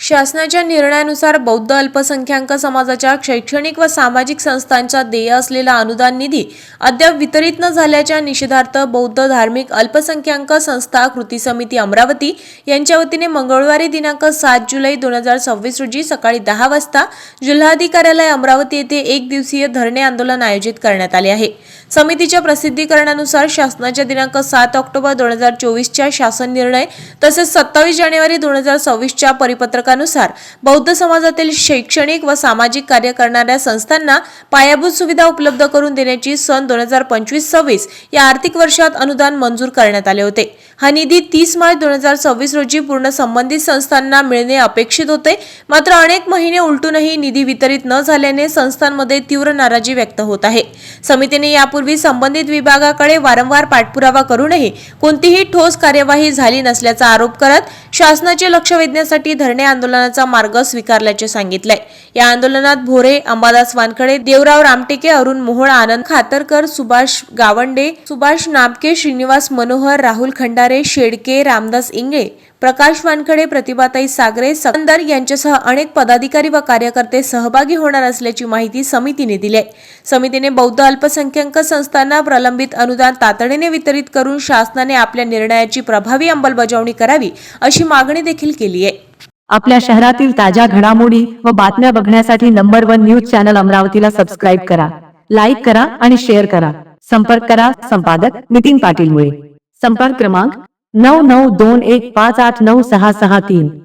शासनाच्या निर्णयानुसार बौद्ध अल्पसंख्याक समाजाच्या शैक्षणिक व सामाजिक संस्थांचा देय असलेला अनुदान निधी अद्याप वितरित न झाल्याच्या निषेधार्थ बौद्ध धार्मिक अल्पसंख्याक संस्था कृती समिती अमरावती यांच्या वतीने मंगळवारी दिनांक 7 जुलै 2026 रोजी सकाळी 10 वाजता जिल्हाधिकारी अमरावती येथे एक दिवसीय धरणे आंदोलन आयोजित करण्यात आले आहे। समितीच्या प्रसिद्धीकरणानुसार शासनाच्या दिनांक 7 ऑक्टोबर 2024 च्या शासन निर्णय तसेच 27 जानेवारी 2026 च्या परिपत्रकानुसार बौद्ध समाजातील शैक्षणिक व सामाजिक कार्य करणाऱ्या संस्थांना पायाभूत सुविधा उपलब्ध करून देण्याची सन 2025-26 या आर्थिक वर्षात अनुदान मंजूर करण्यात आले होते। हा निधी 30 मार्च 2026 रोजी पूर्ण संबंधित संस्थांना मिळणे अपेक्षित होते, मात्र अनेक महिने उलटूनही निधी वितरित न झाल्याने संस्थांमध्ये तीव्र नाराजी व्यक्त होत आहे। समितीने यापूर्वी संबंधित विभागाकडे वारंवार पाठपुरावा करूनही कोणतीही ठोस कार्यवाही झाली नसल्याचा आरोप करत शासनाचे लक्ष वेधण्यासाठी धरणे आंदोलनाचा मार्ग स्वीकारल्याचे सांगितले। या आंदोलनात भोरे, अंबादास वानखडे, देवराव रामटेके, अरुण मोहोळ, आनंद खातरकर, सुभाष गावंडे, सुभाष नाबके, श्रीनिवास मनोहर, राहुल खंडारे, शेडके, रामदास इंगळे, प्रकाश वानखडे, प्रतिभाताई सागरे, सकंदर यांच्यासह अनेक पदाधिकारी व कार्यकर्ते सहभागी होणार असल्याची माहिती समितीने दिली आहे। समितीने बौद्ध अल्पसंख्याक संस्थांना प्रलंबित अनुदान तातडीने वितरित करून शासनाने आपल्या निर्णयाची प्रभावी अंमलबजावणी करावी अशी मागणी देखील केली आहे। आपल्या शहरातील ताज्या घडामोडी व बातम्या बघण्यासाठी नंबर 1 न्यूज चॅनल अमरावतीला सबस्क्राइब करा, लाईक करा आणि शेअर करा। संपर्क करा संपादक नितीन पाटील मुळे। संपर्क क्रमांक 9921589663।